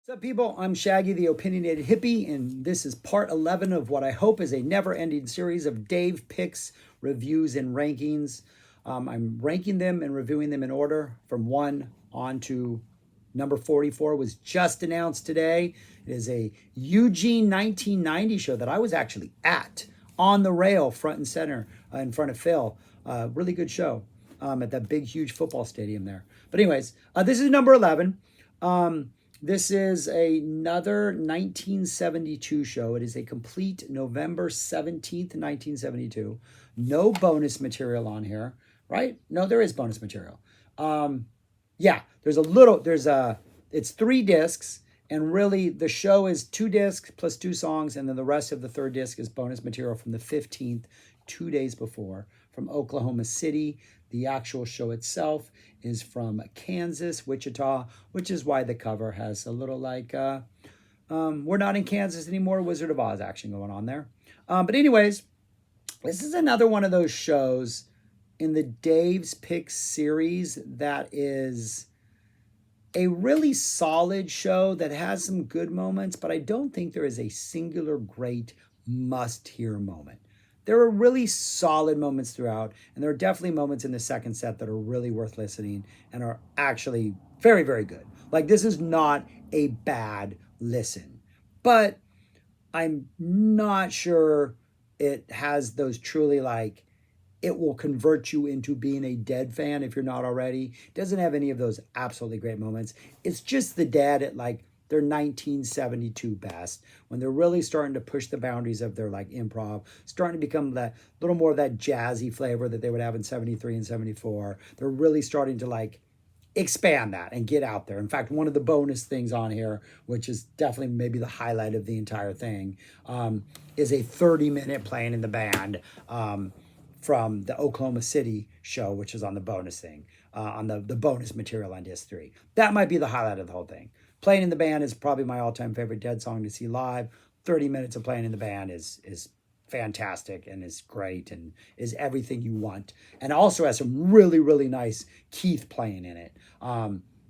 What's up, people? I'm Shaggy, the opinionated hippie, and this is part 11 of what I hope is a never-ending series of Dave picks, reviews, and rankings. I'm ranking them and reviewing them in order from 1 on to number 44 was just announced today. It is a Eugene 1990 show that I was actually at on the rail, front and center, in front of Phil. Really good show at that big, huge football stadium there. But anyways, this is number 11. This is another 1972 show. It is a complete November 17th, 1972. No bonus material on here, right? No, there is bonus material. Yeah, it's 3 discs, and really the show is 2 discs plus 2 songs, and then the rest of the third disc is bonus material from the 15th, 2 days before, from Oklahoma City. The actual show itself is from Kansas, Wichita, which is why the cover has a little like, we're not in Kansas anymore, Wizard of Oz action going on there. But anyways, this is another one of those shows in the Dave's Picks series that is a really solid show that has some good moments, but I don't think there is a singular great must-hear moment. There are really solid moments throughout, and there are definitely moments in the second set that are really worth listening and are actually very, very good. Like, this is not a bad listen, but I'm not sure it has those truly like, it will convert you into being a Dead fan if you're not already. It doesn't have any of those absolutely great moments. It's just the Dead at like their 1972 best, when they're really starting to push the boundaries of their like improv, starting to become that little more of that jazzy flavor that they would have in 73 and 74. They're really starting to like expand that and get out there. In fact, one of the bonus things on here, which is definitely maybe the highlight of the entire thing, is a 30-minute playing in the band from the Oklahoma City show, which is on the bonus thing, on the bonus material on disc 3. That might be the highlight of the whole thing. Playing in the band is probably my all-time favorite Dead song to see live. 30 minutes of playing in the band is fantastic and is great and is everything you want. And also has some really, really nice Keith playing in it.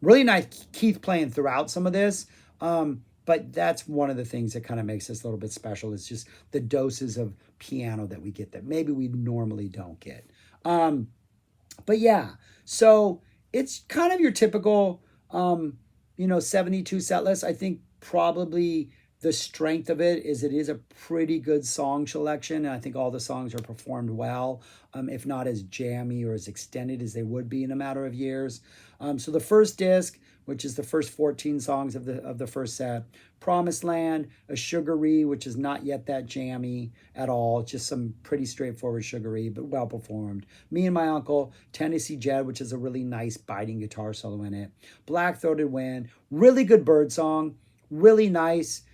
Really nice Keith playing throughout some of this. But that's one of the things that kind of makes this a little bit special, is just the doses of piano that we get that maybe we normally don't get. But yeah, so it's kind of your typical 72 set list. I think probably the strength of it is a pretty good song selection. And I think all the songs are performed well, if not as jammy or as extended as they would be in a matter of years. So the first disc, which is the first 14 songs of the first set, Promised Land, a sugary, which is not yet that jammy at all, just some pretty straightforward sugary, but well performed. Me and My Uncle, Tennessee Jed, which is a really nice biting guitar solo in it. Black Throated Wind, really good bird song, really nice.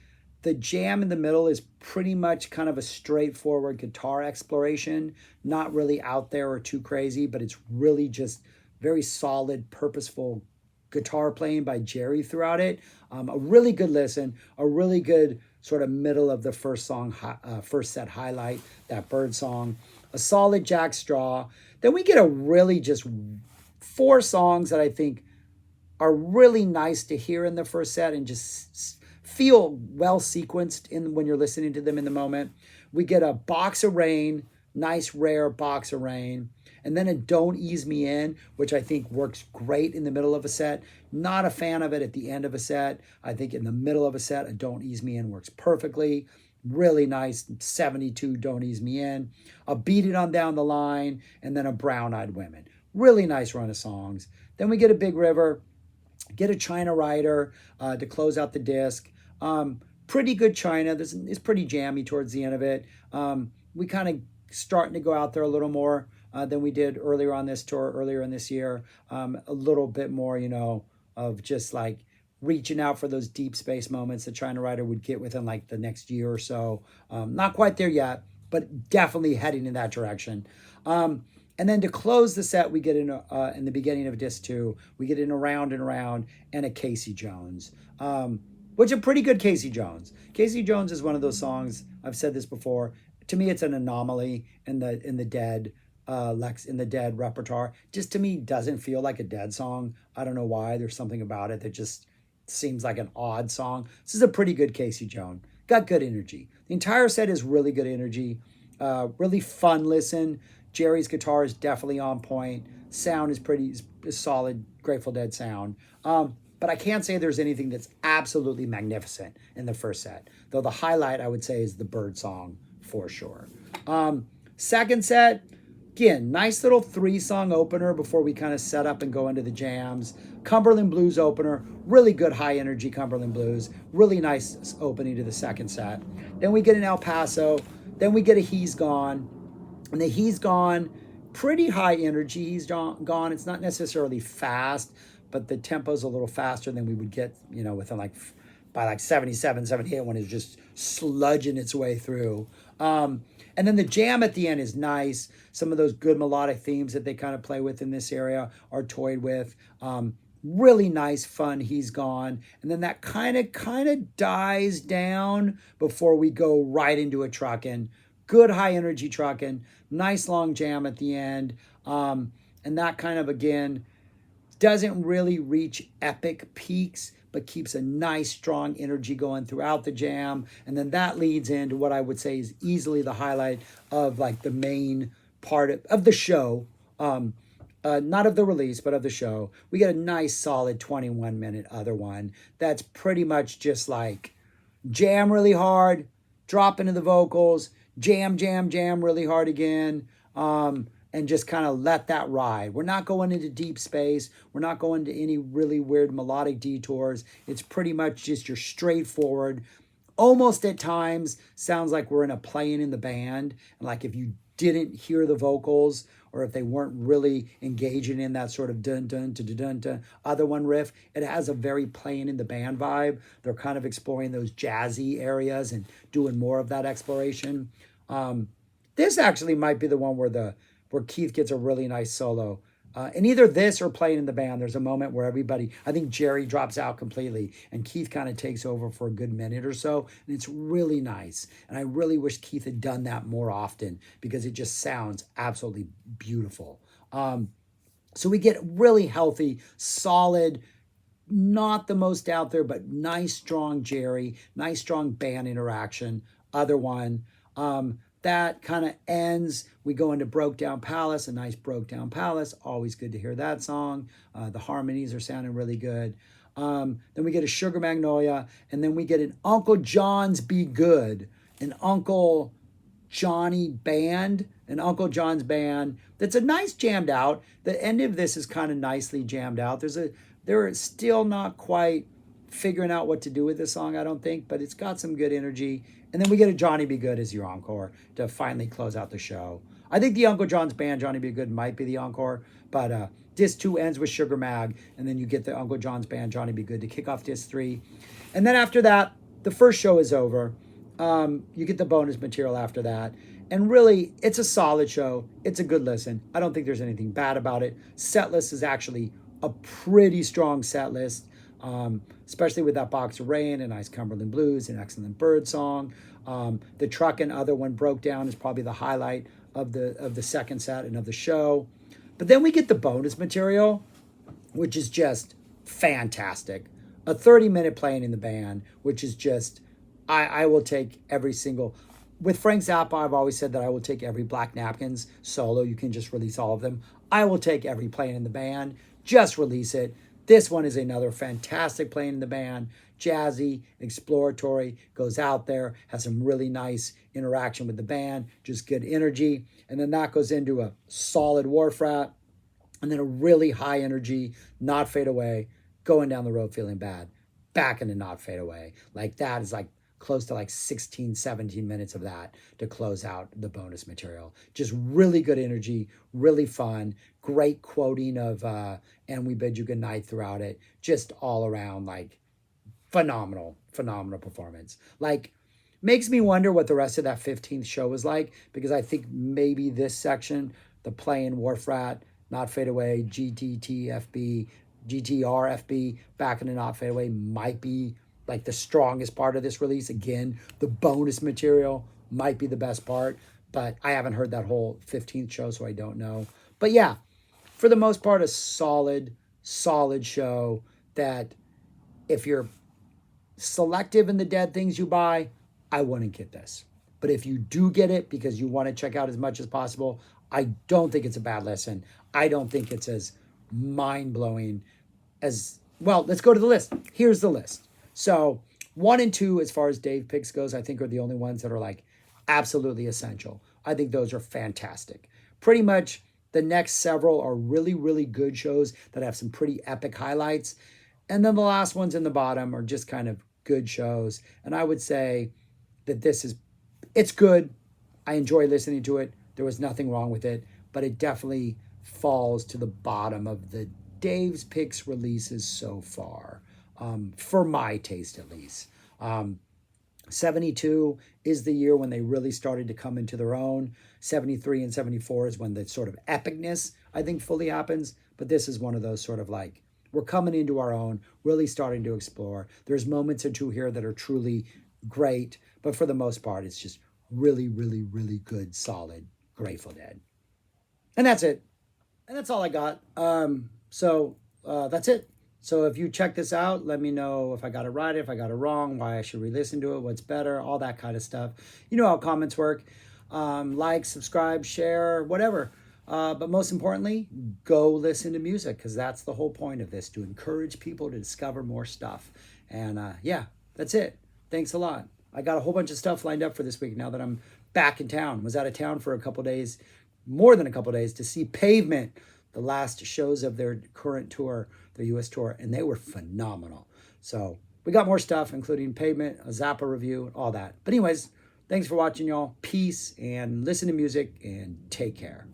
The jam in the middle is pretty much kind of a straightforward guitar exploration, not really out there or too crazy, but it's really just very solid, purposeful guitar playing by Jerry throughout it. A really good listen, a really good sort of middle of the first song, first set highlight, that bird song. A solid Jack Straw. Then we get a really just 4 songs that I think are really nice to hear in the first set and just feel well sequenced in when you're listening to them in the moment. We get a Box of Rain, nice rare Box of Rain, and then a Don't Ease Me In, which I think works great in the middle of a set. Not a fan of it at the end of a set. I think in the middle of a set, a Don't Ease Me In works perfectly. Really nice 72 Don't Ease Me In. A Beat It On Down the Line, and then a Brown Eyed Women. Really nice run of songs. Then we get a Big River, get a China Rider to close out the disc. Pretty good China. This is pretty jammy towards the end of it. We kind of starting to go out there a little more than we did earlier on this tour, earlier in this year. A little bit more, of just like reaching out for those deep space moments that China Rider would get within like the next year or so. Not quite there yet, but definitely heading in that direction. And then to close the set, we get in the beginning of disc 2, we get in Around and Around and a Casey Jones. Which a pretty good Casey Jones. Casey Jones is one of those songs, I've said this before, to me it's an anomaly in the Dead repertoire. Just to me doesn't feel like a Dead song. I don't know why. There's something about it that just seems like an odd song. This is a pretty good Casey Jones. Got good energy. The entire set is really good energy. Really fun listen. Jerry's guitar is definitely on point. Sound is pretty solid, Grateful Dead sound. But I can't say there's anything that's absolutely magnificent in the first set. Though the highlight, I would say, is the Bird song for sure. Second set, again, nice little 3-song opener before we kind of set up and go into the jams. Cumberland Blues opener, really good high energy Cumberland Blues. Really nice opening to the second set. Then we get an El Paso. Then we get a He's Gone. And the He's Gone, pretty high energy. He's Gone. It's not necessarily fast, but the tempo's a little faster than we would get, within by 77, 78 when it's just sludging its way through. And then the jam at the end is nice. Some of those good melodic themes that they kind of play with in this area are toyed with. Really nice, fun He's Gone. And then that kind of dies down before we go right into a truckin'. Good high energy truckin'. Nice long jam at the end. And that kind of, again, doesn't really reach epic peaks, but keeps a nice, strong energy going throughout the jam. And then that leads into what I would say is easily the highlight of the main part of the show. Not of the release, but of the show. We get a nice, solid 21-minute other one that's pretty much just jam really hard, drop into the vocals, jam really hard again, and just kind of let that ride. We're not going into deep space. We're not going to any really weird melodic detours. It's pretty much just your straightforward, almost at times sounds like we're in a playing in the band. And if you didn't hear the vocals, or if they weren't really engaging in that sort of dun dun dun dun dun other one riff, it has a very playing in the band vibe. They're kind of exploring those jazzy areas and doing more of that exploration. This actually might be the one where Keith gets a really nice solo. And either this or playing in the band, there's a moment where I think Jerry drops out completely and Keith kind of takes over for a good minute or so. And it's really nice. And I really wish Keith had done that more often because it just sounds absolutely beautiful. So we get really healthy, solid, not the most out there, but nice, strong Jerry, nice, strong band interaction. Other one. That kind of ends. We go into Broke Down Palace, a nice Broke Down Palace. Always good to hear that song. The harmonies are sounding really good. Then we get a Sugar Magnolia, and then we get an Uncle John's Be Good, an Uncle Johnny band, an Uncle John's band that's a nice jammed out. The end of this is kind of nicely jammed out. They're still not quite figuring out what to do with this song, I don't think, but it's got some good energy. And then we get a Johnny Be Good as your encore to finally close out the show. I think the Uncle John's band, Johnny Be Good, might be the encore, but disc 2 ends with Sugar Mag, and then you get the Uncle John's band, Johnny Be Good, to kick off disc 3. And then after that, the first show is over. You get the bonus material after that. And really, it's a solid show. It's a good listen. I don't think there's anything bad about it. Set list is actually a pretty strong set list. Especially with that Box of Rain and Nice Cumberland Blues, an excellent Bird song. The Truck and Other One Broke Down is probably the highlight of the second set and of the show. But then we get the bonus material, which is just fantastic. A 30-minute playing in the band, which is just, I will take every single. With Frank Zappa, I've always said that I will take every Black Napkins solo. You can just release all of them. I will take every playing in the band. Just release it. This one is another fantastic playing in the band, jazzy, exploratory, goes out there, has some really nice interaction with the band, just good energy. And then that goes into a solid Wharf Rat, and then a really high energy, Not Fade Away, going down the road feeling bad, back into Not Fade Away. That is close to 16, 17 minutes of that to close out the bonus material. Just really good energy, really fun, great quoting of And We Bid You Good Night throughout it. Just all around phenomenal performance. Makes me wonder what the rest of that 15th show was like, because I think maybe this section, the Playing Wharf Rat, Not Fade Away, GTTFB, GTRFB, back into Not Fade Away might be the strongest part of this release. Again, the bonus material might be the best part, but I haven't heard that whole 15th show, so I don't know. But yeah, for the most part, a solid show that If you're selective in the dead things you buy, I wouldn't get this. But if you do get it because you want to check out as much as possible, I don't think it's a bad lesson. I don't think it's as mind-blowing as, well, let's go to the list. Here's the list. So 1 and 2, as far as Dave picks goes, I think are the only ones that are like absolutely essential. I think those are fantastic. Pretty much the next several are really, really good shows that have some pretty epic highlights. And then the last ones in the bottom are just kind of good shows. And I would say that it's good. I enjoy listening to it. There was nothing wrong with it, but it definitely falls to the bottom of the Dave's Picks releases so far, for my taste at least. 72 is the year when they really started to come into their own. 73 and 74 is when the sort of epicness, I think, fully happens. But this is one of those sort of like, we're coming into our own, really starting to explore. There's moments or two here that are truly great, but for the most part, it's just really, really, really good, solid Grateful Dead. And that's it. And that's all I got. So that's it. So if you check this out, let me know if I got it right, if I got it wrong, why I should re-listen to it, what's better, all that kind of stuff. You know how comments work. Like, subscribe, share, whatever. But most importantly, go listen to music, because that's the whole point of this, to encourage people to discover more stuff. And yeah, that's it. Thanks a lot. I got a whole bunch of stuff lined up for this week now that I'm back in town. Was out of town for a couple days, more than a couple days, to see Pavement, the last shows of their current tour, their U.S. tour, and they were phenomenal. So we got more stuff, including Pavement, a Zappa review, all that. But anyways, thanks for watching, y'all. Peace, and listen to music, and take care.